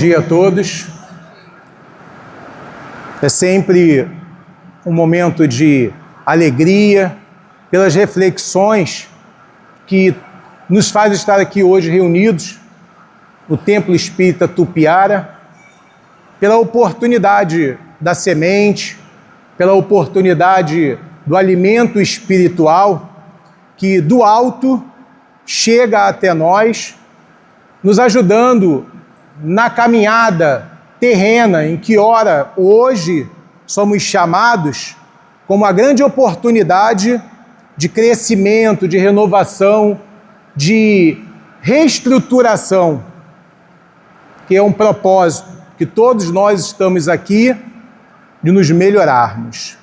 Dia a todos. É sempre um momento de alegria pelas reflexões que nos faz estar aqui hoje reunidos no Templo Espírita Tupiara, pela oportunidade da semente, pela oportunidade do alimento espiritual que do alto chega até nós, nos ajudando na caminhada terrena em que, ora, hoje somos chamados como a grande oportunidade de crescimento, de renovação, de reestruturação, que é um propósito que todos nós estamos aqui de nos melhorarmos.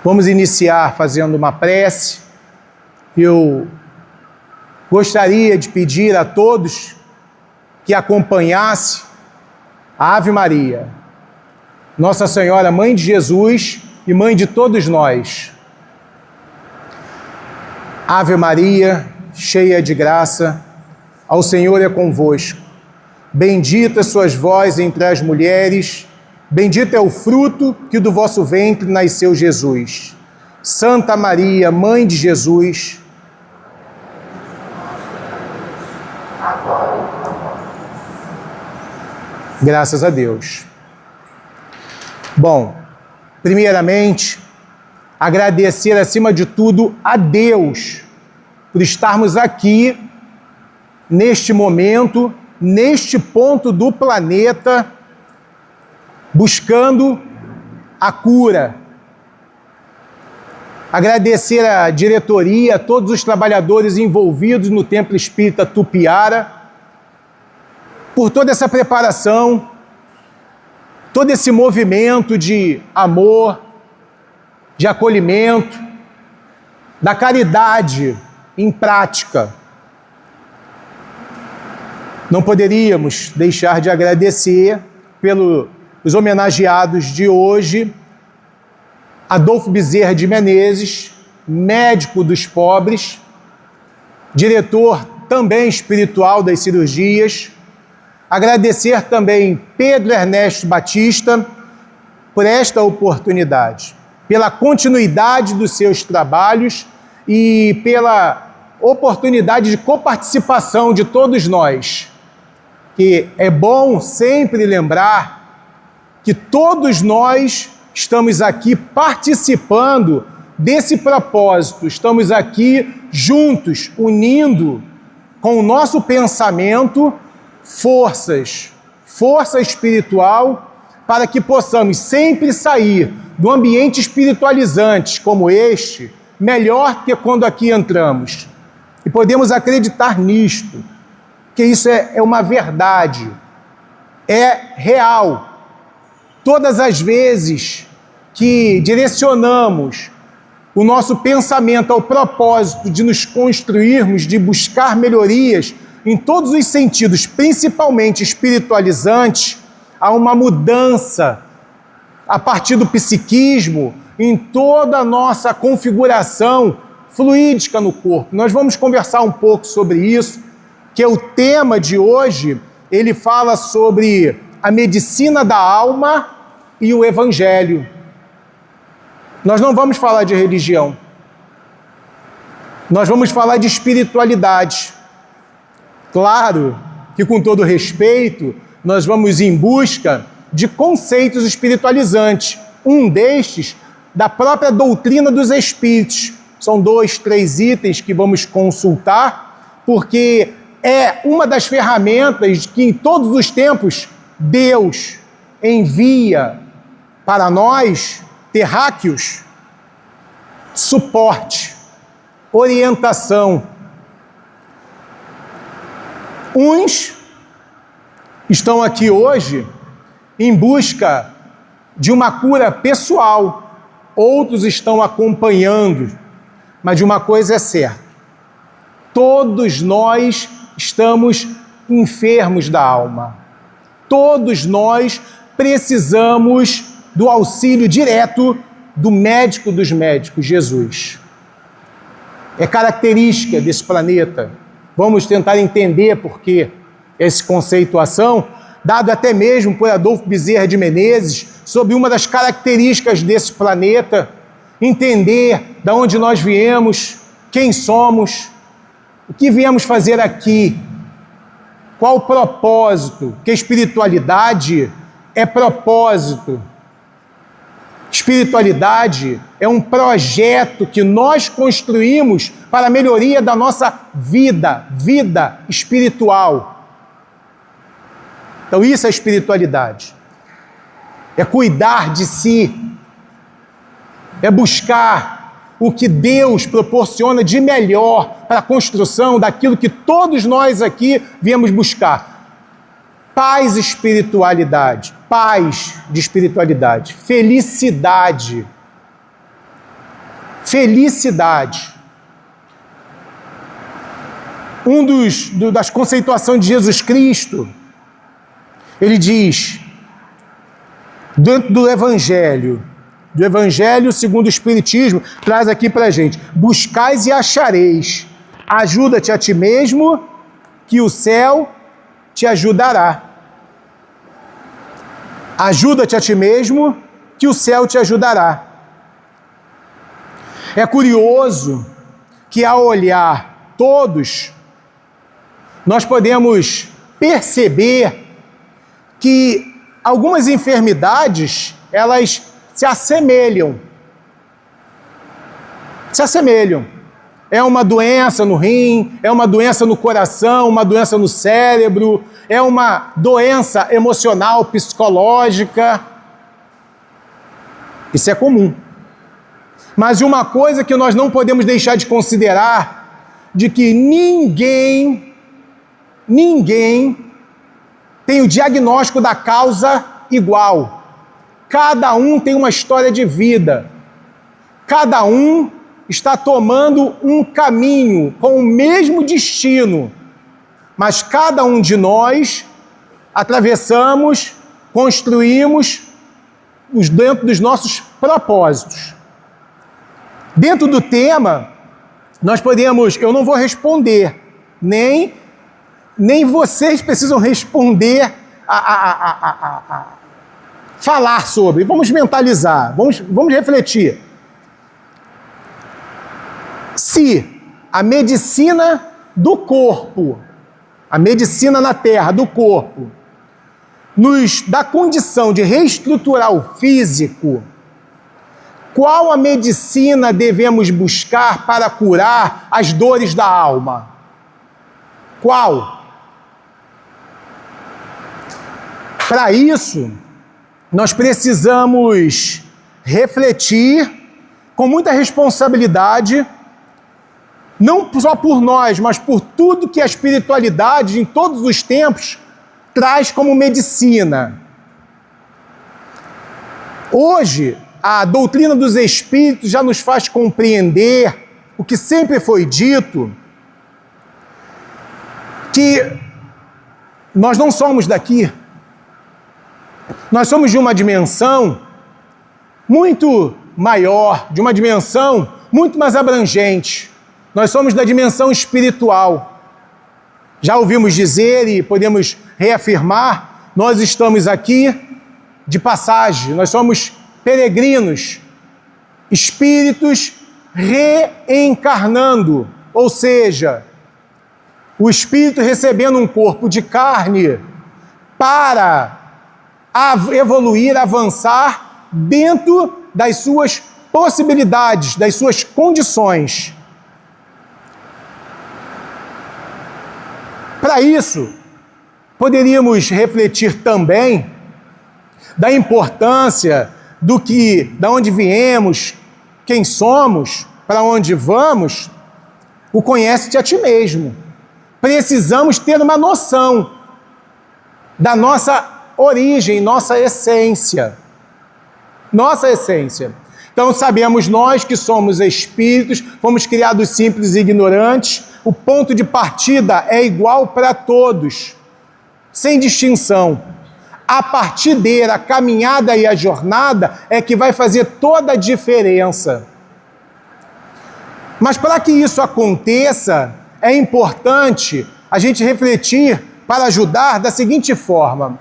Vamos iniciar fazendo uma prece. Eu gostaria de pedir a todos que acompanhasse a Ave Maria, Nossa Senhora, Mãe de Jesus e Mãe de todos nós. Ave Maria, cheia de graça, ao Senhor é convosco. Bendita sois vós entre as mulheres, bendito é o fruto que do vosso ventre nasceu Jesus. Santa Maria, Mãe de Jesus, graças a Deus. Bom, primeiramente, agradecer acima de tudo a Deus por estarmos aqui neste momento, neste ponto do planeta, buscando a cura. Agradecer à diretoria, a todos os trabalhadores envolvidos no Templo Espírita Tupiara, por toda essa preparação, todo esse movimento de amor, de acolhimento, da caridade em prática. Não poderíamos deixar de agradecer pelos homenageados de hoje, Adolfo Bezerra de Menezes, médico dos pobres, diretor também espiritual das cirurgias. Agradecer também Pedro Ernesto Batista por esta oportunidade, pela continuidade dos seus trabalhos e pela oportunidade de coparticipação de todos nós, que é bom sempre lembrar que todos nós estamos aqui participando desse propósito, estamos aqui juntos, unindo com o nosso pensamento força espiritual, para que possamos sempre sair do ambiente espiritualizante como este, melhor que quando aqui entramos. E podemos acreditar nisto, que isso é uma verdade, é real. Todas as vezes que direcionamos o nosso pensamento ao propósito de nos construirmos, de buscar melhorias em todos os sentidos, principalmente espiritualizantes, há uma mudança a partir do psiquismo em toda a nossa configuração fluídica no corpo. Nós vamos conversar um pouco sobre isso, que é o tema de hoje. Ele fala sobre a medicina da alma e o evangelho. Nós não vamos falar de religião. Nós vamos falar de espiritualidade. Claro que, com todo respeito, nós vamos em busca de conceitos espiritualizantes. Um destes, da própria doutrina dos espíritos. São 2, 3 itens que vamos consultar, porque é uma das ferramentas que, em todos os tempos, Deus envia para nós, terráqueos, suporte, orientação. Uns estão aqui hoje em busca de uma cura pessoal, outros estão acompanhando, mas de uma coisa é certa: todos nós estamos enfermos da alma, todos nós precisamos do auxílio direto do médico dos médicos, Jesus. É característica desse planeta. Vamos tentar entender por que essa conceituação, dado até mesmo por Adolfo Bezerra de Menezes, sobre uma das características desse planeta, entender de onde nós viemos, quem somos, o que viemos fazer aqui, qual o propósito, que a espiritualidade é propósito. Espiritualidade é um projeto que nós construímos para a melhoria da nossa vida espiritual. Então isso é espiritualidade. É cuidar de si, é buscar o que Deus proporciona de melhor para a construção daquilo que todos nós aqui viemos buscar. Paz e espiritualidade, paz de espiritualidade, felicidade. Felicidade. Das conceituações de Jesus Cristo, ele diz, dentro do Evangelho segundo o Espiritismo, traz aqui para a gente: buscais e achareis, ajuda-te a ti mesmo, que o céu te ajudará. Ajuda-te a ti mesmo, que o céu te ajudará. É curioso que, ao olhar todos, nós podemos perceber que algumas enfermidades, elas se assemelham. Se assemelham. É uma doença no rim, é uma doença no coração, uma doença no cérebro, é uma doença emocional, psicológica. Isso é comum. Mas uma coisa que nós não podemos deixar de considerar, de que ninguém tem o diagnóstico da causa igual. Cada um tem uma história de vida. Cada um está tomando um caminho com o mesmo destino. Mas cada um de nós atravessamos, construímos dentro dos nossos propósitos. Dentro do tema, nós podemos, eu não vou responder, nem vocês precisam responder falar sobre. Vamos mentalizar, vamos refletir. Se a medicina do corpo, a medicina na Terra do corpo, nos dá condição de reestruturar o físico, qual a medicina devemos buscar para curar as dores da alma? Qual? Para isso, nós precisamos refletir com muita responsabilidade, não só por nós, mas por tudo que a espiritualidade, em todos os tempos, traz como medicina. Hoje, a doutrina dos Espíritos já nos faz compreender o que sempre foi dito, que nós não somos daqui. Nós somos de uma dimensão muito maior, de uma dimensão muito mais abrangente. Nós somos da dimensão espiritual. Já ouvimos dizer e podemos reafirmar, nós estamos aqui de passagem, nós somos peregrinos, espíritos reencarnando, ou seja, o espírito recebendo um corpo de carne para evoluir, avançar dentro das suas possibilidades, das suas condições. Para isso, poderíamos refletir também da importância da onde viemos, quem somos, para onde vamos. O conhece-te a ti mesmo. Precisamos ter uma noção da nossa origem, nossa essência. Nossa essência. Então sabemos nós que somos espíritos, fomos criados simples e ignorantes, o ponto de partida é igual para todos, sem distinção. A partir dele, a caminhada e a jornada é que vai fazer toda a diferença. Mas para que isso aconteça, é importante a gente refletir para ajudar da seguinte forma.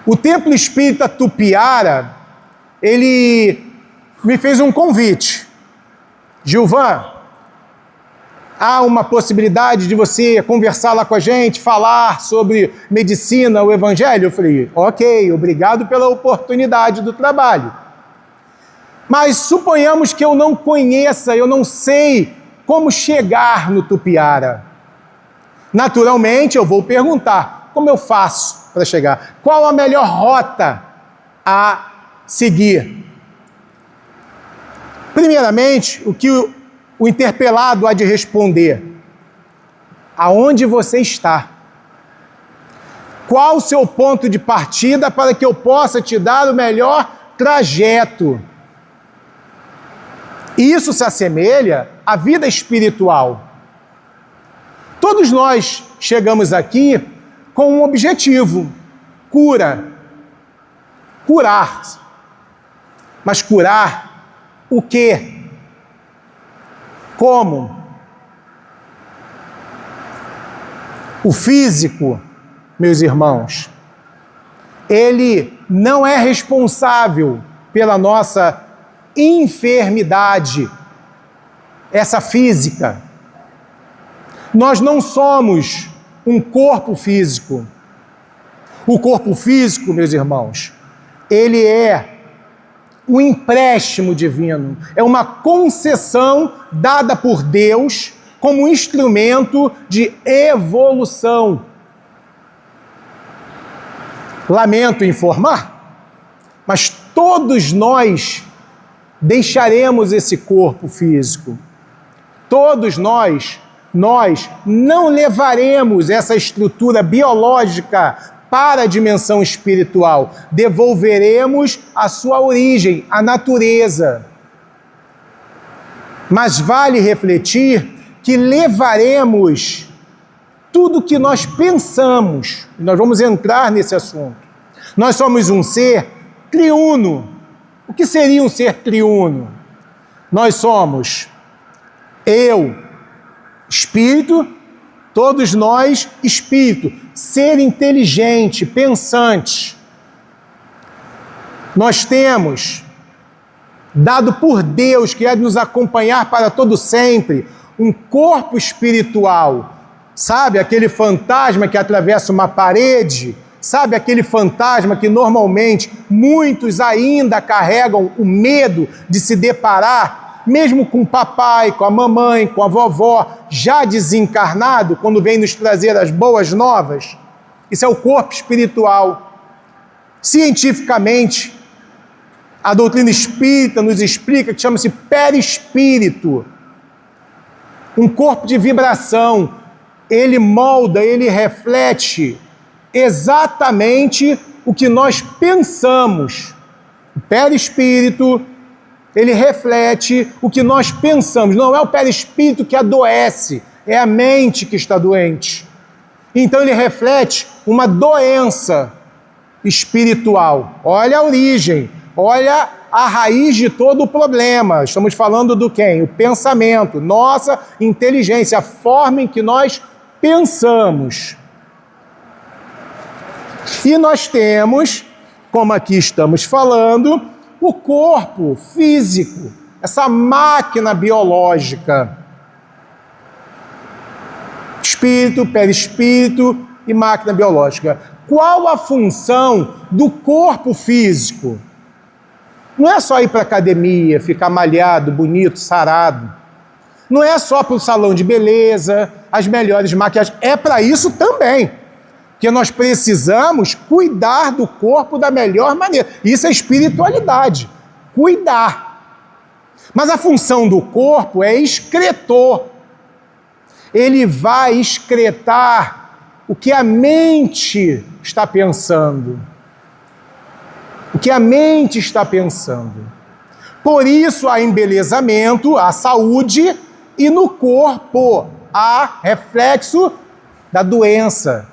O Templo Espírita Tupiara, ele me fez um convite. Gilvan, há uma possibilidade de você conversar lá com a gente, falar sobre medicina, o evangelho? Eu falei, ok, obrigado pela oportunidade do trabalho. Mas suponhamos que eu não conheça, eu não sei como chegar no Tupiara. Naturalmente, eu vou perguntar, como eu faço para chegar? Qual a melhor rota a seguir? Primeiramente, o que o interpelado há de responder? Aonde você está? Qual o seu ponto de partida para que eu possa te dar o melhor trajeto? Isso se assemelha à vida espiritual. Todos nós chegamos aqui com um objetivo: cura. Curar. Mas curar o quê? Como? O físico, meus irmãos, ele não é responsável pela nossa enfermidade, essa física. Nós não somos um corpo físico. O corpo físico, meus irmãos, ele é um empréstimo divino, é uma concessão dada por Deus como instrumento de evolução. Lamento informar, mas todos nós deixaremos esse corpo físico. Todos nós não levaremos essa estrutura biológica para a dimensão espiritual. Devolveremos a sua origem, a natureza. Mas vale refletir que levaremos tudo que nós pensamos. Nós vamos entrar nesse assunto. Nós somos um ser triuno. O que seria um ser triuno? Nós somos eu, espírito, todos nós, espírito, ser inteligente, pensante. Nós temos, dado por Deus, que é de nos acompanhar para todo sempre, um corpo espiritual. Sabe aquele fantasma que atravessa uma parede? Sabe aquele fantasma que normalmente muitos ainda carregam o medo de se deparar, mesmo com o papai, com a mamãe, com a vovó, já desencarnado, quando vem nos trazer as boas novas? Isso é o corpo espiritual. Cientificamente, a doutrina espírita nos explica que chama-se perispírito. Um corpo de vibração. Ele molda, ele reflete exatamente o que nós pensamos. O perispírito, ele reflete o que nós pensamos. Não é o perispírito que adoece, é a mente que está doente. Então ele reflete uma doença espiritual. Olha a origem, olha a raiz de todo o problema. Estamos falando do quem? O pensamento, nossa inteligência, a forma em que nós pensamos. E nós temos, como aqui estamos falando, o corpo físico, essa máquina biológica. Espírito, perispírito e máquina biológica. Qual a função do corpo físico? Não é só ir para a academia, ficar malhado, bonito, sarado. Não é só para o salão de beleza, as melhores maquiagens. É para isso também. Porque nós precisamos cuidar do corpo da melhor maneira. Isso é espiritualidade. Cuidar. Mas a função do corpo é excretor. Ele vai excretar o que a mente está pensando. O que a mente está pensando. Por isso há embelezamento, há saúde, e no corpo há reflexo da doença.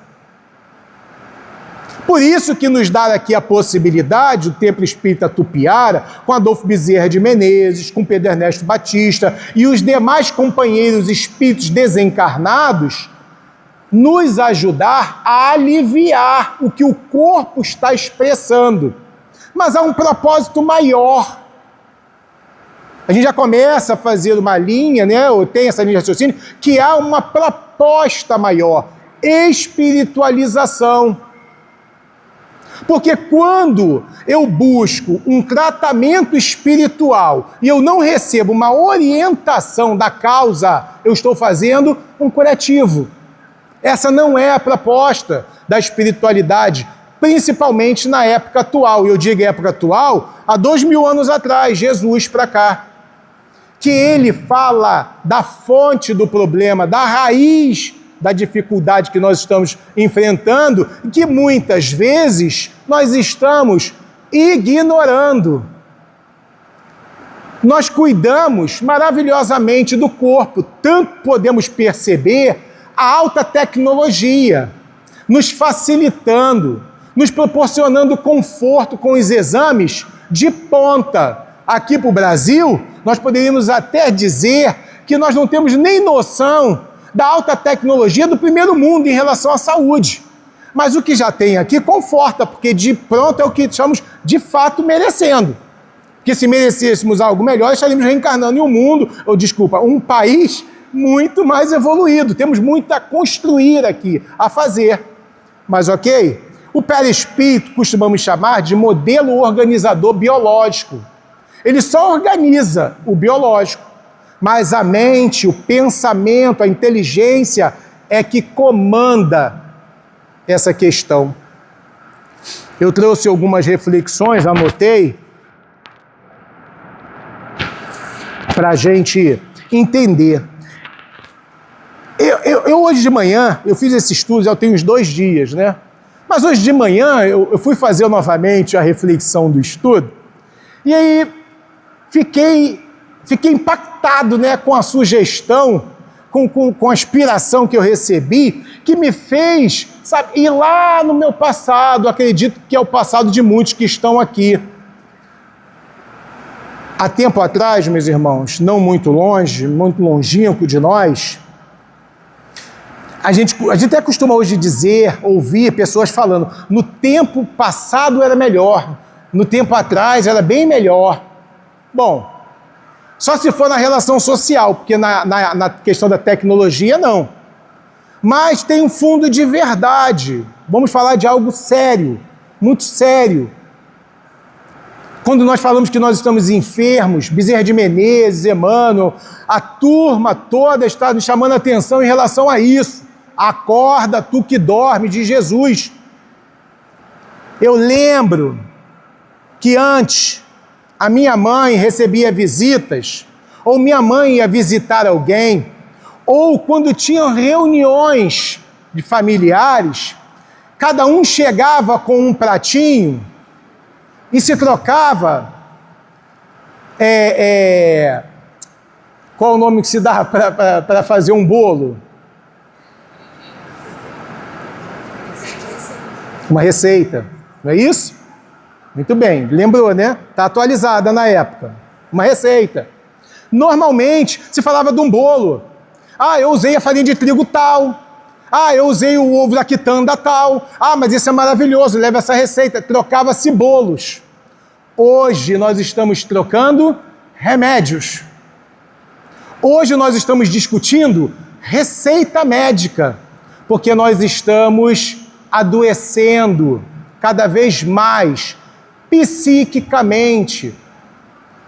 Por isso que nos dá aqui a possibilidade, o Templo Espírita Tupiara, com Adolfo Bezerra de Menezes, com Pedro Ernesto Batista e os demais companheiros espíritos desencarnados, nos ajudar a aliviar o que o corpo está expressando. Mas há um propósito maior. A gente já começa a fazer uma linha, né? Ou tem essa linha de raciocínio, que há uma proposta maior, espiritualização. Porque quando eu busco um tratamento espiritual e eu não recebo uma orientação da causa, eu estou fazendo um curativo. Essa não é a proposta da espiritualidade, principalmente na época atual. E eu digo época atual, há 2000 anos atrás, Jesus para cá. Que ele fala da fonte do problema, da raiz da dificuldade que nós estamos enfrentando, e que muitas vezes nós estamos ignorando. Nós cuidamos maravilhosamente do corpo, tanto podemos perceber a alta tecnologia nos facilitando, nos proporcionando conforto com os exames de ponta. Aqui para o Brasil, nós poderíamos até dizer que nós não temos nem noção da alta tecnologia do primeiro mundo em relação à saúde. Mas o que já tem aqui conforta, porque de pronto é o que estamos de fato merecendo. Porque se merecêssemos algo melhor, estaríamos reencarnando em um país muito mais evoluído. Temos muito a construir aqui, a fazer. Mas ok? O perispírito costumamos chamar de modelo organizador biológico. Ele só organiza o biológico, mas a mente, o pensamento, a inteligência é que comanda essa questão. Eu trouxe algumas reflexões, anotei, para a gente entender. Eu hoje de manhã, eu fiz esse estudo, já tem uns 2 dias, né? Mas hoje de manhã eu fui fazer novamente a reflexão do estudo, e aí fiquei impactado, né, com a sugestão, com a inspiração que eu recebi, que me fez, sabe, ir lá no meu passado, acredito que é o passado de muitos que estão aqui. Há tempo atrás, meus irmãos, não muito longe, muito longínquo de nós, a gente até costuma hoje dizer, ouvir pessoas falando, no tempo passado era melhor, no tempo atrás era bem melhor. Bom, só se for na relação social, porque na questão da tecnologia, não. Mas tem um fundo de verdade. Vamos falar de algo sério, muito sério. Quando nós falamos que nós estamos enfermos, Bezerra de Menezes, Emmanuel, a turma toda está nos chamando a atenção em relação a isso. Acorda, tu que dorme, de Jesus. Eu lembro que antes a minha mãe recebia visitas, ou minha mãe ia visitar alguém, ou quando tinham reuniões de familiares, cada um chegava com um pratinho e se trocava. Qual o nome que se dá para fazer um bolo? Uma receita, não é isso? Muito bem, lembrou, né? Está atualizada na época. Uma receita. Normalmente, se falava de um bolo. Ah, eu usei a farinha de trigo tal. Ah, eu usei o ovo da quitanda tal. Ah, mas isso é maravilhoso, leva essa receita. Trocava-se bolos. Hoje nós estamos trocando remédios. Hoje nós estamos discutindo receita médica, porque nós estamos adoecendo cada vez mais psiquicamente.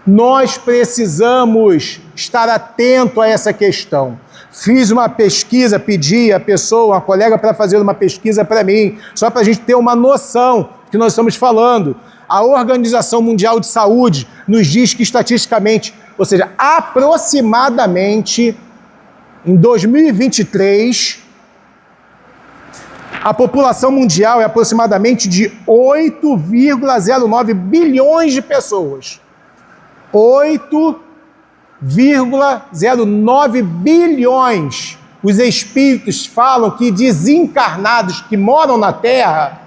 Nós precisamos estar atento a essa questão. Fiz uma pesquisa, pedi a pessoa, uma colega, para fazer uma pesquisa para mim, só para a gente ter uma noção do que nós estamos falando. A Organização Mundial de Saúde nos diz que estatisticamente, ou seja, aproximadamente em 2023, a população mundial é aproximadamente de 8,09 bilhões de pessoas. 8,09 bilhões. Os espíritos falam que desencarnados que moram na Terra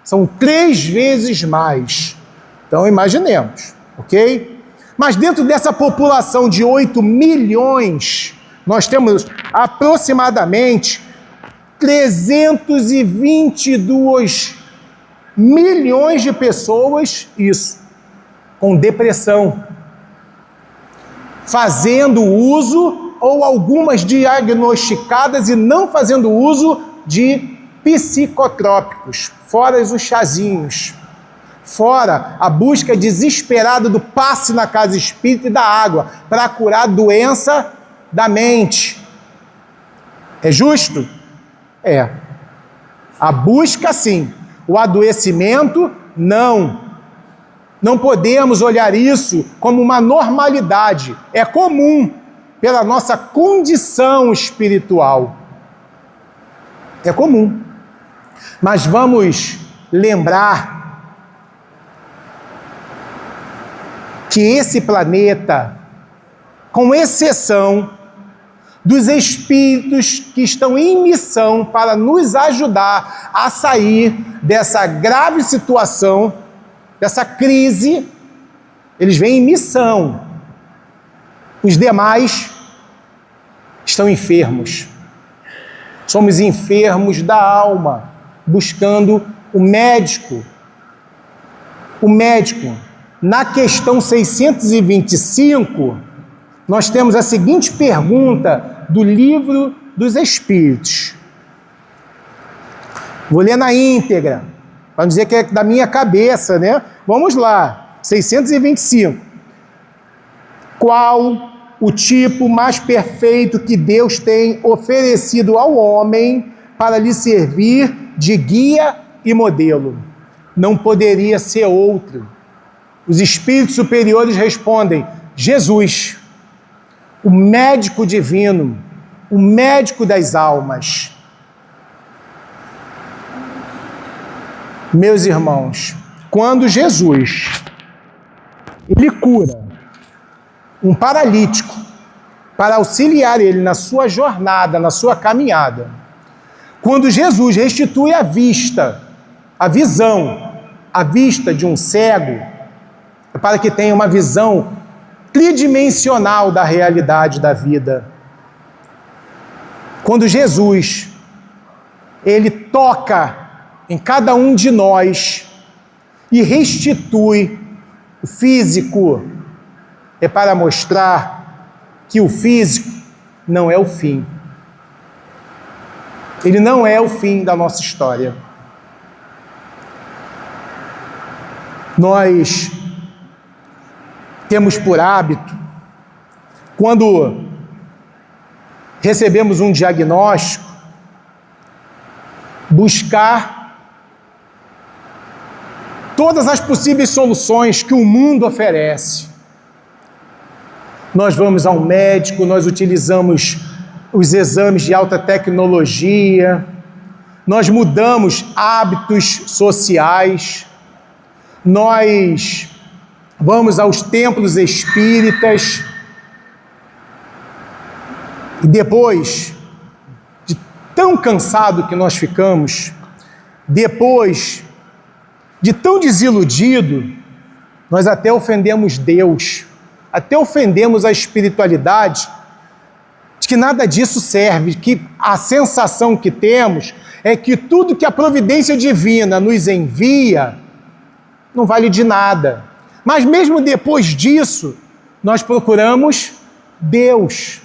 são 3 vezes mais. Então, imaginemos, ok? Mas dentro dessa população de 8 milhões, nós temos aproximadamente 322 milhões de pessoas, isso, com depressão, fazendo uso, ou algumas diagnosticadas e não fazendo uso de psicotrópicos, fora os chazinhos, fora a busca desesperada do passe na casa espírita e da água, para curar a doença da mente. É justo? É. A busca, sim. O adoecimento, não. Não podemos olhar isso como uma normalidade. É comum pela nossa condição espiritual. É comum. Mas vamos lembrar que esse planeta, com exceção dos espíritos que estão em missão para nos ajudar a sair dessa grave situação, dessa crise, eles vêm em missão. Os demais estão enfermos. Somos enfermos da alma, buscando o médico. O médico. Na questão 625, nós temos a seguinte pergunta do Livro dos Espíritos. Vou ler na íntegra, para não dizer que é da minha cabeça, né? Vamos lá, 625. Qual o tipo mais perfeito que Deus tem oferecido ao homem para lhe servir de guia e modelo? Não poderia ser outro. Os espíritos superiores respondem: Jesus, o médico divino, o médico das almas. Meus irmãos, quando Jesus ele cura um paralítico para auxiliar ele na sua jornada, na sua caminhada, quando Jesus restitui a vista, a visão, a vista de um cego, para que tenha uma visão tridimensional da realidade da vida. Quando Jesus ele toca em cada um de nós e restitui o físico, é para mostrar que o físico não é o fim. Ele não é o fim da nossa história. Nós temos por hábito, quando recebemos um diagnóstico, buscar todas as possíveis soluções que o mundo oferece. Nós vamos ao médico, nós utilizamos os exames de alta tecnologia, nós mudamos hábitos sociais, nós vamos aos templos espíritas e depois de tão cansado que nós ficamos, depois de tão desiludido, nós até ofendemos Deus, até ofendemos a espiritualidade, de que nada disso serve, que a sensação que temos é que tudo que a providência divina nos envia não vale de nada. Mas mesmo depois disso, nós procuramos Deus.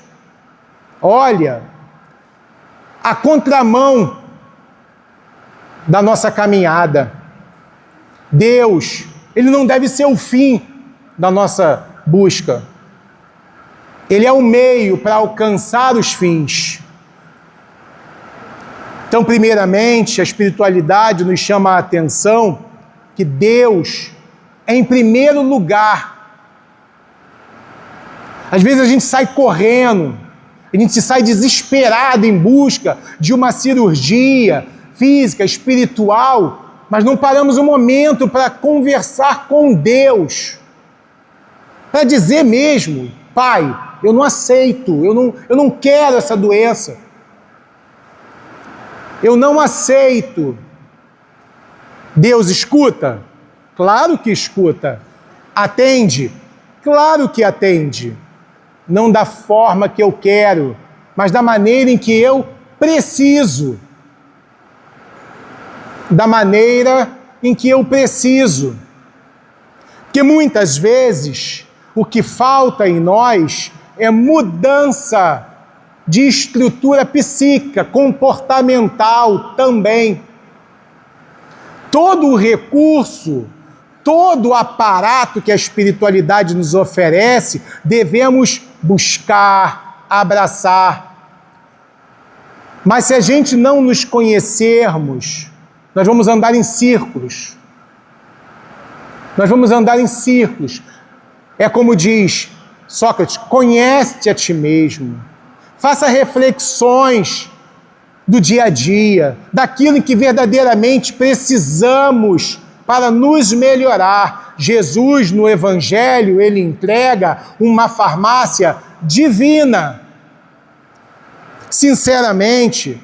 Olha, a contramão da nossa caminhada. Deus, ele não deve ser o fim da nossa busca. Ele é o meio para alcançar os fins. Então, primeiramente, a espiritualidade nos chama a atenção que Deus é em primeiro lugar. Às vezes a gente sai correndo, a gente sai desesperado em busca de uma cirurgia física, espiritual, mas não paramos um momento para conversar com Deus, para dizer mesmo: Pai, eu não aceito, eu não quero essa doença, eu não aceito. Deus escuta? Claro que escuta. Atende? Claro que atende. Não da forma que eu quero, mas da maneira em que eu preciso. da maneira em que eu preciso. Porque muitas vezes o que falta em nós é mudança de estrutura psíquica, comportamental também. Todo o recurso, todo o aparato que a espiritualidade nos oferece, devemos buscar, abraçar. Mas se a gente não nos conhecermos, nós vamos andar em círculos. Nós vamos andar em círculos. É como diz Sócrates, conhece-te a ti mesmo. Faça reflexões do dia a dia, daquilo em que verdadeiramente precisamos para nos melhorar. Jesus, no Evangelho, ele entrega uma farmácia divina. Sinceramente,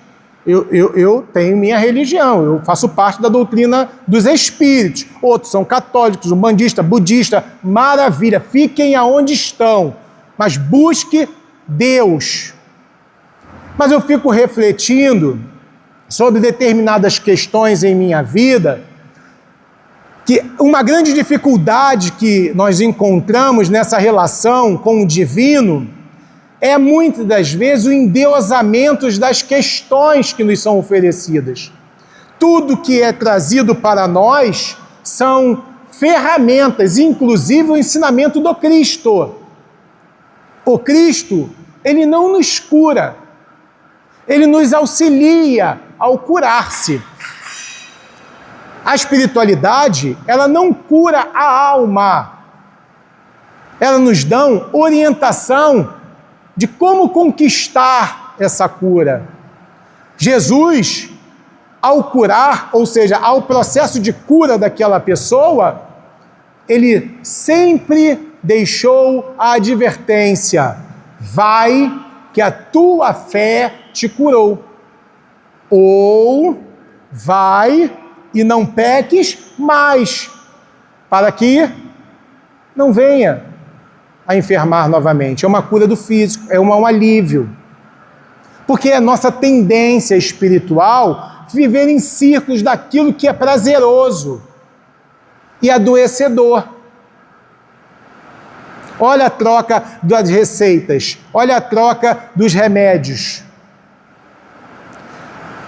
eu tenho minha religião, eu faço parte da doutrina dos espíritos. Outros são católicos, umbandistas, budistas, maravilha, fiquem aonde estão, mas busque Deus. Mas eu fico refletindo sobre determinadas questões em minha vida, que uma grande dificuldade que nós encontramos nessa relação com o divino é muitas das vezes o endeusamento das questões que nos são oferecidas. Tudo que é trazido para nós são ferramentas, inclusive o ensinamento do Cristo. O Cristo, ele não nos cura, ele nos auxilia ao curar-se. A espiritualidade, ela não cura a alma. Ela nos dá orientação de como conquistar essa cura. Jesus, ao curar, ou seja, ao processo de cura daquela pessoa, ele sempre deixou a advertência: vai que a tua fé te curou. Ou vai e não peques mais, para que não venha a enfermar novamente. É uma cura do físico, é um alívio. Porque é a nossa tendência espiritual viver em círculos daquilo que é prazeroso e adoecedor. Olha a troca das receitas, olha a troca dos remédios.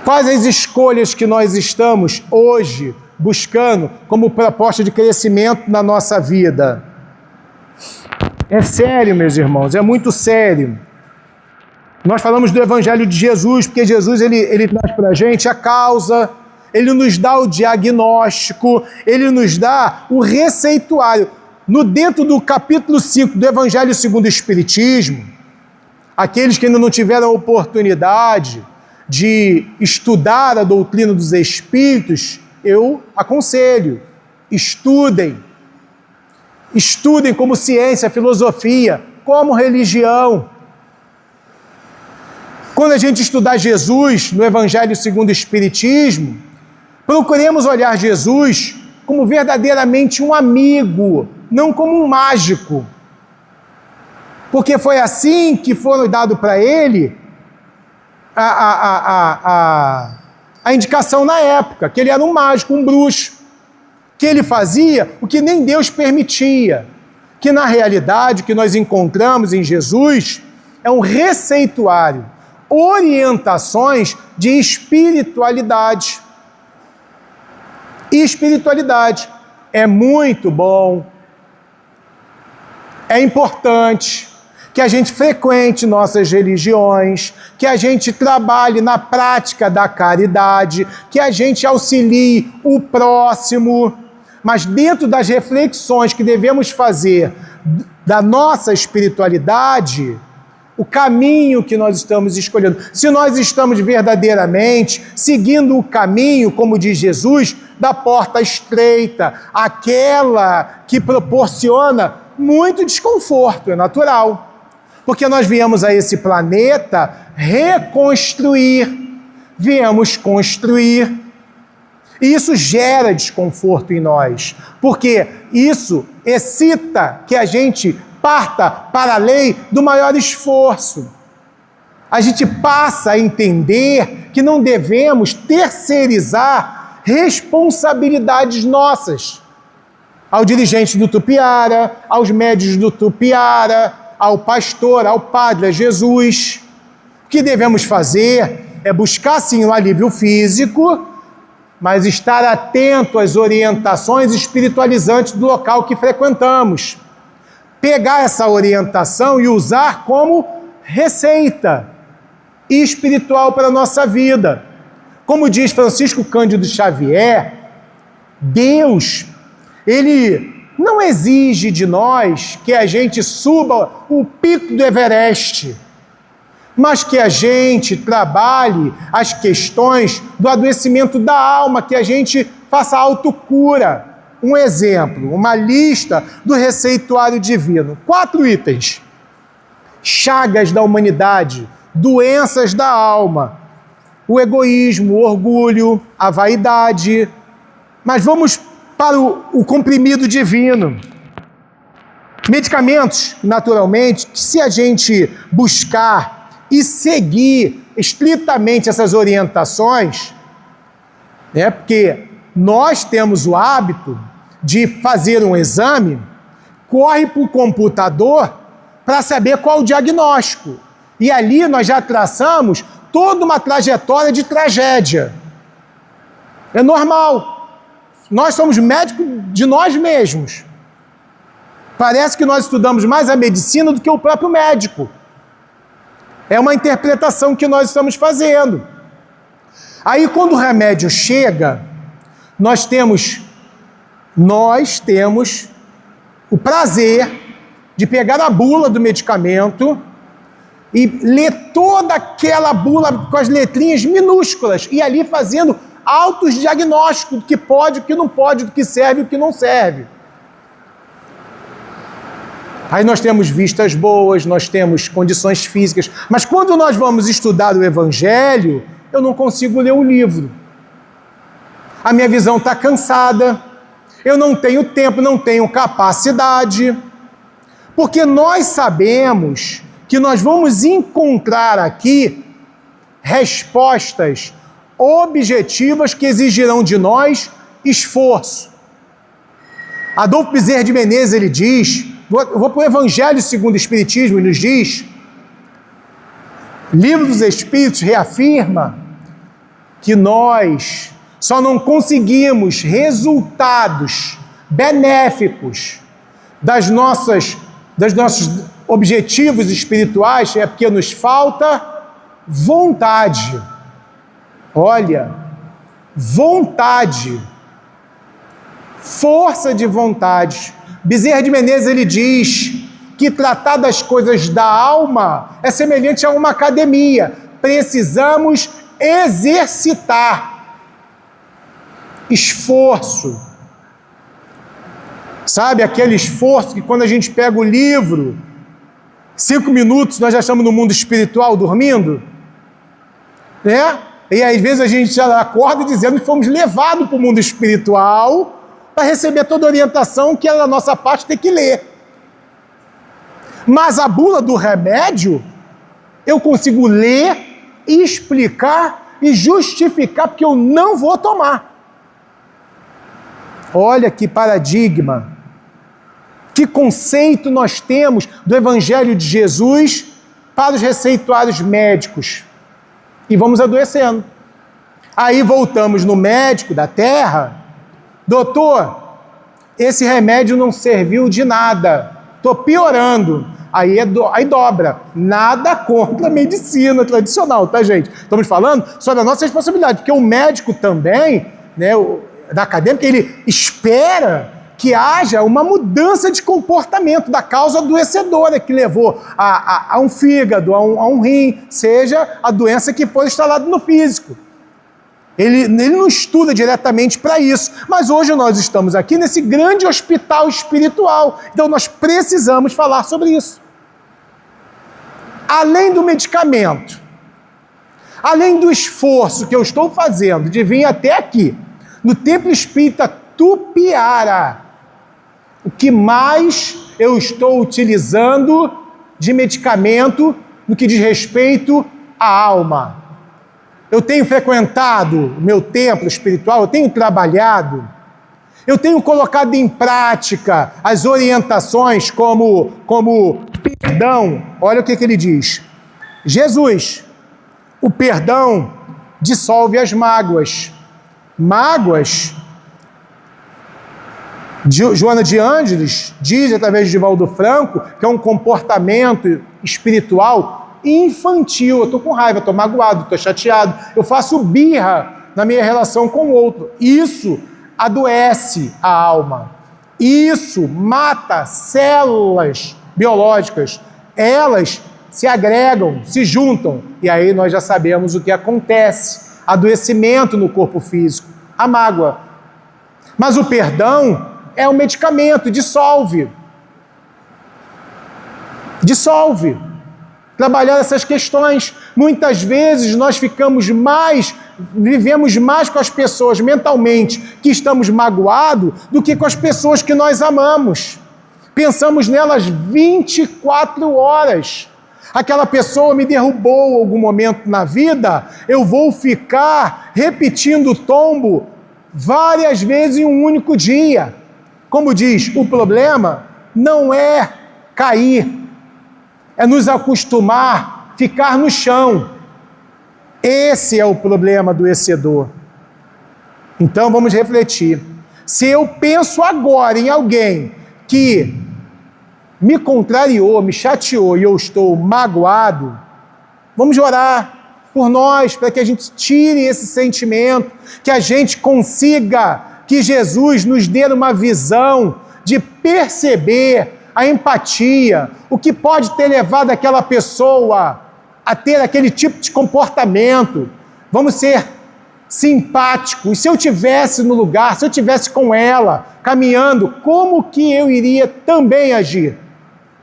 Quais as escolhas que nós estamos hoje buscando como proposta de crescimento na nossa vida? É sério, meus irmãos, é muito sério. Nós falamos do Evangelho de Jesus, porque Jesus ele traz para a gente a causa, ele nos dá o diagnóstico, ele nos dá o receituário. Dentro do capítulo 5 do Evangelho segundo o Espiritismo, aqueles que ainda não tiveram a oportunidade de estudar a doutrina dos Espíritos, eu aconselho, estudem como ciência, filosofia, como religião. Quando a gente estudar Jesus no Evangelho segundo o Espiritismo, procuremos olhar Jesus como verdadeiramente um amigo, não como um mágico. Porque foi assim que foram dado para ele a indicação na época, que ele era um mágico, um bruxo, que ele fazia o que nem Deus permitia, que na realidade o que nós encontramos em Jesus é um receituário, orientações de espiritualidade. E espiritualidade é muito bom, é importante que a gente frequente nossas religiões, que a gente trabalhe na prática da caridade, que a gente auxilie o próximo, mas dentro das reflexões que devemos fazer da nossa espiritualidade, o caminho que nós estamos escolhendo. Se nós estamos verdadeiramente seguindo o caminho, como diz Jesus, da porta estreita, aquela que proporciona muito desconforto, é natural. Porque nós viemos a esse planeta reconstruir, viemos construir. E isso gera desconforto em nós, porque isso excita que a gente parta para além do maior esforço. A gente passa a entender que não devemos terceirizar responsabilidades nossas. Ao dirigente do Tupiara, aos médios do Tupiara, ao pastor, ao padre, a Jesus. O que devemos fazer é buscar sim o alívio físico, mas estar atento às orientações espiritualizantes do local que frequentamos. Pegar essa orientação e usar como receita espiritual para a nossa vida. Como diz Francisco Cândido Xavier, Deus, Ele não exige de nós que a gente suba o pico do Everest, mas que a gente trabalhe as questões do adoecimento da alma, que a gente faça autocura. Um exemplo, uma lista do receituário divino. 4 itens. Chagas da humanidade, doenças da alma, o egoísmo, o orgulho, a vaidade. Mas vamos para o comprimido divino. Medicamentos, naturalmente, que se a gente buscar e seguir estritamente essas orientações, né, porque nós temos o hábito de fazer um exame, corre para o computador para saber qual o diagnóstico. E ali nós já traçamos toda uma trajetória de tragédia. É normal. Nós somos médicos de nós mesmos. Parece que nós estudamos mais a medicina do que o próprio médico. É uma interpretação que nós estamos fazendo. Aí, quando o remédio chega, nós temos o prazer de pegar a bula do medicamento e ler toda aquela bula com as letrinhas minúsculas e ali fazendo altos diagnósticos do que pode, o que não pode, do que serve e o que não serve. Aí nós temos vistas boas, nós temos condições físicas, mas quando nós vamos estudar o Evangelho, eu não consigo ler o livro. A minha visão está cansada, eu não tenho tempo, não tenho capacidade, porque nós sabemos que nós vamos encontrar aqui respostas objetivas que exigirão de nós esforço. Adolfo Bezerra de Menezes, ele diz, eu vou para o Evangelho segundo o Espiritismo, e nos diz, Livro dos Espíritos reafirma que nós só não conseguimos resultados benéficos dos nossos objetivos espirituais é porque nos falta vontade. Olha, vontade, força de vontade. Bezerra de Menezes, ele diz que tratar das coisas da alma é semelhante a uma academia. Precisamos exercitar esforço. Sabe aquele esforço que quando a gente pega o livro, 5 minutos nós já estamos no mundo espiritual dormindo? Né? E às vezes a gente já acorda dizendo que fomos levados para o mundo espiritual para receber toda a orientação que é da nossa parte ter que ler. Mas a bula do remédio, eu consigo ler, explicar e justificar porque eu não vou tomar. Olha que paradigma, que conceito nós temos do Evangelho de Jesus para os receituários médicos. E vamos adoecendo. Aí voltamos no médico da terra, doutor, esse remédio não serviu de nada, estou piorando. Aí dobra. Nada contra a medicina tradicional, tá, gente? Estamos falando sobre a nossa responsabilidade, porque o médico também, né, da acadêmica, ele espera que haja uma mudança de comportamento da causa adoecedora que levou a um fígado, a um rim, seja a doença que for instalada no físico. Ele não estuda diretamente para isso, mas hoje nós estamos aqui nesse grande hospital espiritual, então nós precisamos falar sobre isso. Além do medicamento, além do esforço que eu estou fazendo de vir até aqui, no Templo Espírita Tupiara, o que mais eu estou utilizando de medicamento no que diz respeito à alma? Eu tenho frequentado o meu templo espiritual, eu tenho trabalhado, eu tenho colocado em prática as orientações como perdão. Olha o que ele diz. Jesus, o perdão dissolve as mágoas. Mágoas, Joana de Ângeles diz, através de Divaldo Franco, que é um comportamento espiritual infantil. Eu estou com raiva, estou magoado, estou chateado, eu faço birra na minha relação com o outro. Isso adoece a alma. Isso mata células biológicas. Elas se agregam, se juntam, e aí nós já sabemos o que acontece. Adoecimento no corpo físico, a mágoa. Mas o perdão é um medicamento, dissolve. Dissolve. Trabalhar essas questões. Muitas vezes nós vivemos mais com as pessoas mentalmente que estamos magoados do que com as pessoas que nós amamos. Pensamos nelas 24 horas. Aquela pessoa me derrubou em algum momento na vida, eu vou ficar repetindo o tombo várias vezes em um único dia. Como diz, o problema não é cair, é nos acostumar, ficar no chão. Esse é o problema do adoecedor. Então vamos refletir. Se eu penso agora em alguém que me contrariou, me chateou e eu estou magoado, vamos orar por nós, para que a gente tire esse sentimento, que a gente consiga, que Jesus nos dê uma visão de perceber a empatia, o que pode ter levado aquela pessoa a ter aquele tipo de comportamento. Vamos ser simpáticos. Se eu tivesse no lugar, se eu tivesse com ela, caminhando, como que eu iria também agir?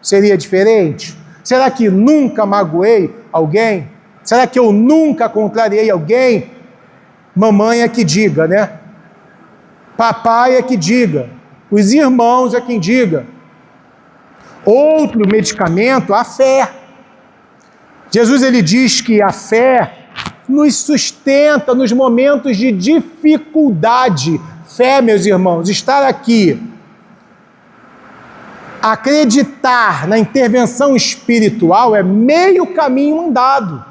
Seria diferente? Será que nunca magoei alguém? Será que eu nunca contrariei alguém? Mamãe é que diga, né? Papai é que diga. Os irmãos é quem diga. Outro medicamento, a fé. Jesus ele diz que a fé nos sustenta nos momentos de dificuldade. Fé, meus irmãos, estar aqui, acreditar na intervenção espiritual é meio caminho andado.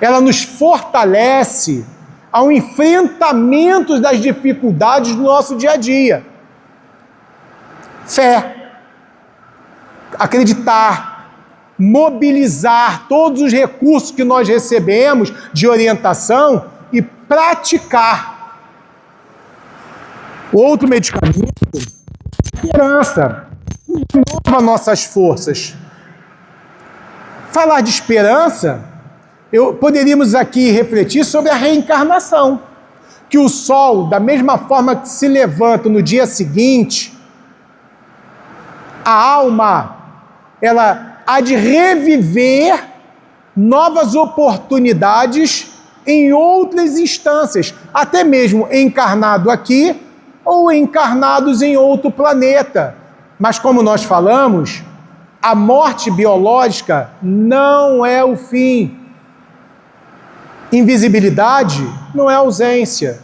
Ela nos fortalece ao enfrentamento das dificuldades do nosso dia a dia. Fé. Acreditar, mobilizar todos os recursos que nós recebemos de orientação e praticar. Outro medicamento, esperança, renova nossas forças. Falar de esperança, poderíamos aqui refletir sobre a reencarnação, que o sol, da mesma forma que se levanta no dia seguinte, a alma, ela há de reviver novas oportunidades em outras instâncias, até mesmo encarnado aqui ou encarnados em outro planeta. Mas como nós falamos, a morte biológica não é o fim. Invisibilidade não é ausência.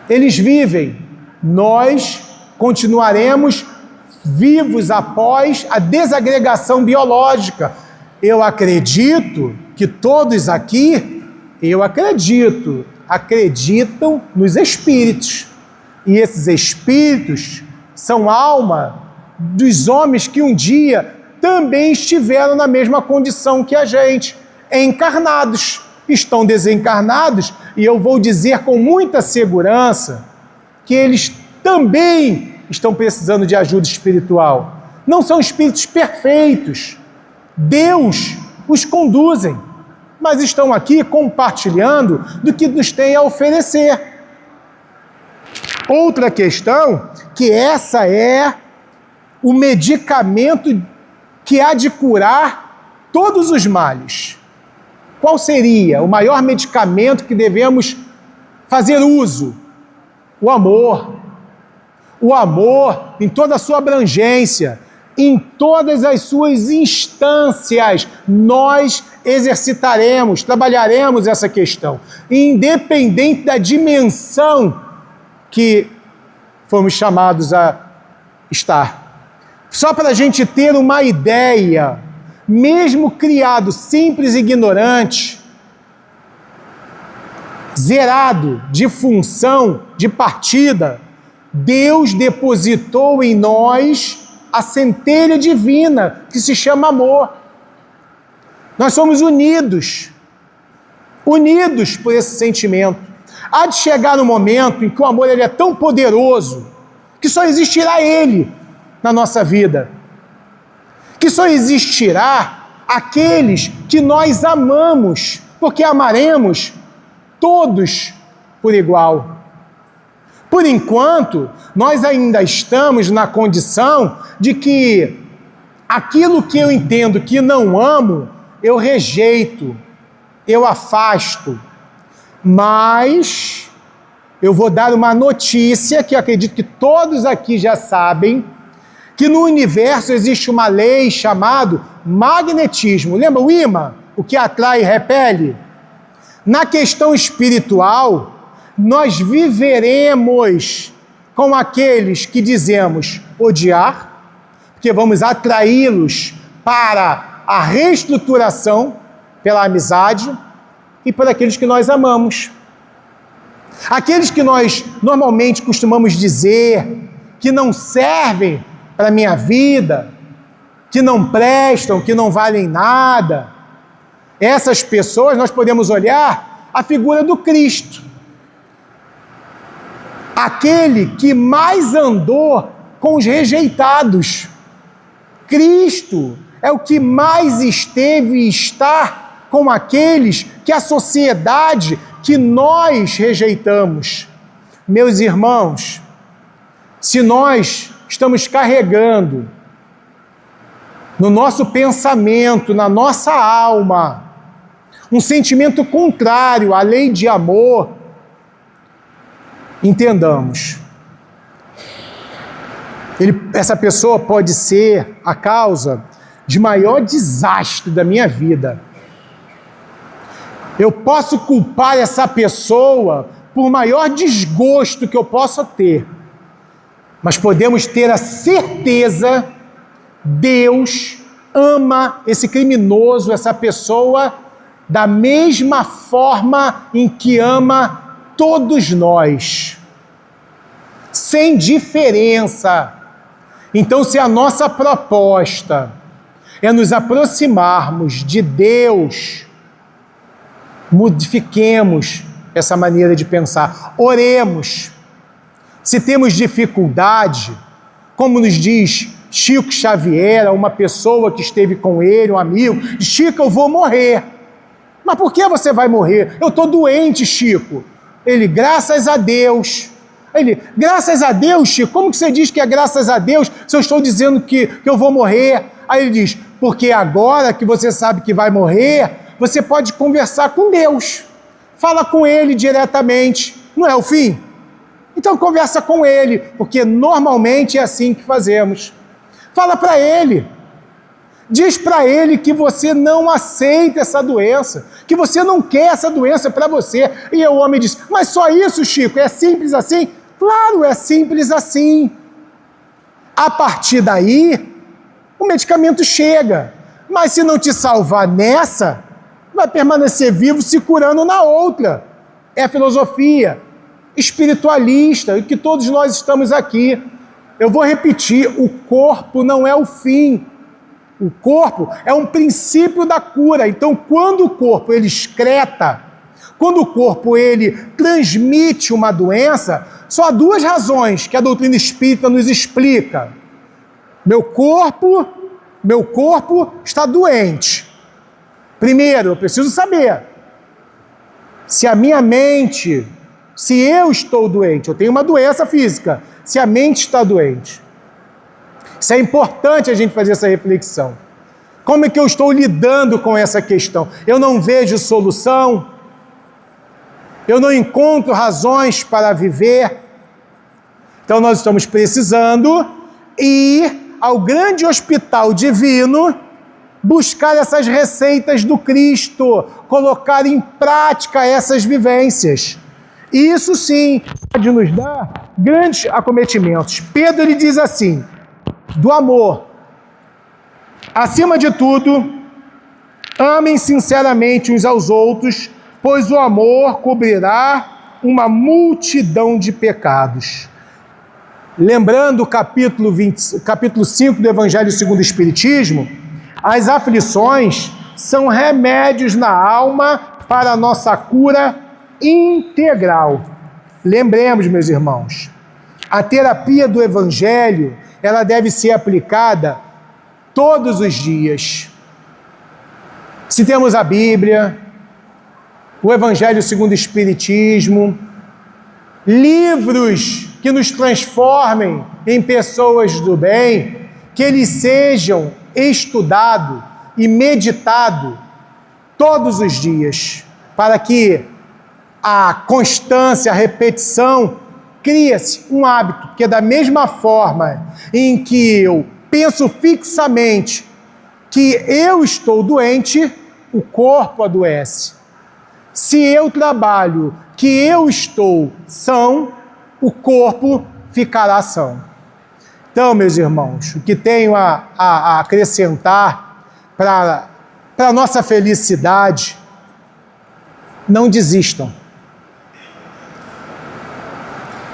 Eles vivem, nós continuaremos vivos após a desagregação biológica. Eu acredito que todos aqui, acreditam nos espíritos. E esses espíritos são alma dos homens que um dia também estiveram na mesma condição que a gente, encarnados. Estão desencarnados, e eu vou dizer com muita segurança que eles também estão precisando de ajuda espiritual. Não são espíritos perfeitos. Deus os conduzem, mas estão aqui compartilhando do que nos tem a oferecer. Outra questão, que essa é o medicamento que há de curar todos os males. Qual seria o maior medicamento que devemos fazer uso? O amor. O amor em toda a sua abrangência, em todas as suas instâncias. Nós exercitaremos, trabalharemos essa questão, independente da dimensão que fomos chamados a estar. Só para a gente ter uma ideia, mesmo criado simples e ignorante, zerado de função, de partida, Deus depositou em nós a centelha divina, que se chama amor. Nós somos unidos por esse sentimento. Há de chegar no momento em que o amor ele é tão poderoso que só existirá ele na nossa vida. Que só existirá aqueles que nós amamos, porque amaremos todos por igual. Por enquanto, nós ainda estamos na condição de que aquilo que eu entendo que não amo, eu rejeito, eu afasto. Mas eu vou dar uma notícia que eu acredito que todos aqui já sabem, que no universo existe uma lei chamada magnetismo. Lembra o ímã? O que atrai e repele? Na questão espiritual, nós viveremos com aqueles que dizemos odiar, porque vamos atraí-los para a reestruturação pela amizade e por aqueles que nós amamos. Aqueles que nós normalmente costumamos dizer que não servem para a minha vida, que não prestam, que não valem nada. Essas pessoas nós podemos olhar a figura do Cristo. Aquele que mais andou com os rejeitados. Cristo é o que mais esteve e está com aqueles que a sociedade, que nós rejeitamos. Meus irmãos, se nós estamos carregando no nosso pensamento, na nossa alma, um sentimento contrário à lei de amor, entendamos. Essa pessoa pode ser a causa de maior desastre da minha vida. Eu posso culpar essa pessoa por maior desgosto que eu possa ter, mas podemos ter a certeza, Deus ama esse criminoso, essa pessoa, da mesma forma em que ama todos nós, sem diferença. Então, se a nossa proposta é nos aproximarmos de Deus, modifiquemos essa maneira de pensar. Oremos. Se temos dificuldade, como nos diz Chico Xavier, uma pessoa que esteve com ele, um amigo, Chico, eu vou morrer. Mas por que você vai morrer? Eu estou doente, Chico. Ele, graças a Deus. Ele, graças a Deus, Chico, como que você diz que é graças a Deus se eu estou dizendo que eu vou morrer? Aí ele diz, porque agora que você sabe que vai morrer, você pode conversar com Deus. Fala com Ele diretamente. Não é o fim? Então conversa com Ele, porque normalmente é assim que fazemos. Fala para Ele. Diz para Ele que você não aceita essa doença, que você não quer essa doença para você. E o homem diz, mas só isso, Chico? É simples assim? Claro, é simples assim. A partir daí, o medicamento chega. Mas se não te salvar nessa, vai permanecer vivo se curando na outra. É a filosofia espiritualista, que todos nós estamos aqui. Eu vou repetir, o corpo não é o fim. O corpo é um princípio da cura. Então, quando o corpo ele excreta, quando o corpo ele transmite uma doença, só há duas razões que a doutrina espírita nos explica. Meu corpo está doente. Primeiro, eu preciso saber se a minha mente, se eu estou doente, eu tenho uma doença física, se a mente está doente. Isso é importante a gente fazer essa reflexão. Como é que eu estou lidando com essa questão? Eu não vejo solução, eu não encontro razões para viver. Então nós estamos precisando ir ao grande hospital divino buscar essas receitas do Cristo, colocar em prática essas vivências. Isso sim pode nos dar grandes acometimentos. Pedro ele diz assim, do amor, acima de tudo, amem sinceramente uns aos outros, pois o amor cobrirá uma multidão de pecados. Lembrando o capítulo 5 do Evangelho segundo o Espiritismo, as aflições são remédios na alma para a nossa cura integral. Lembremos, meus irmãos, a terapia do Evangelho, ela deve ser aplicada todos os dias. Se temos a Bíblia, o Evangelho segundo o Espiritismo, livros que nos transformem em pessoas do bem, que eles sejam estudados e meditados todos os dias, para que a constância, a repetição, cria-se um hábito, porque da mesma forma em que eu penso fixamente que eu estou doente, o corpo adoece. Se eu trabalho que eu estou são, o ficará são. Então, meus irmãos, o que tenho a acrescentar para a nossa felicidade, não desistam.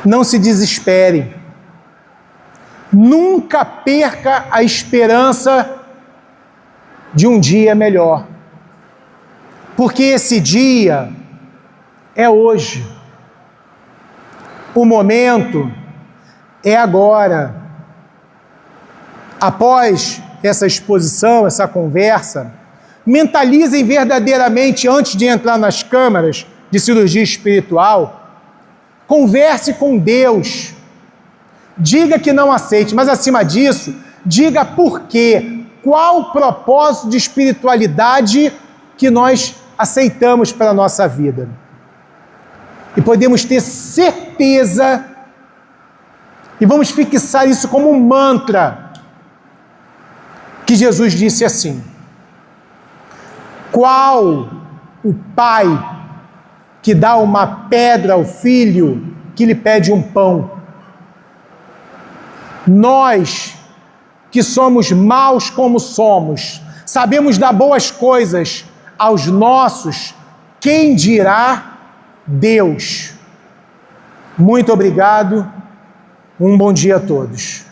Não se desesperem. Nunca perca a esperança de um dia melhor. Porque esse dia é hoje. O momento é agora. Após essa exposição, essa conversa, mentalizem verdadeiramente, antes de entrar nas câmaras de cirurgia espiritual, converse com Deus. Diga que não aceite, mas acima disso, diga por quê. Qual o propósito de espiritualidade que nós aceitamos para a nossa vida? E podemos ter certeza, e vamos fixar isso como um mantra, que Jesus disse assim: qual o pai que dá uma pedra ao filho que lhe pede um pão? Nós, que somos maus como somos, sabemos dar boas coisas aos nossos, quem dirá Deus? Muito obrigado, um bom dia a todos.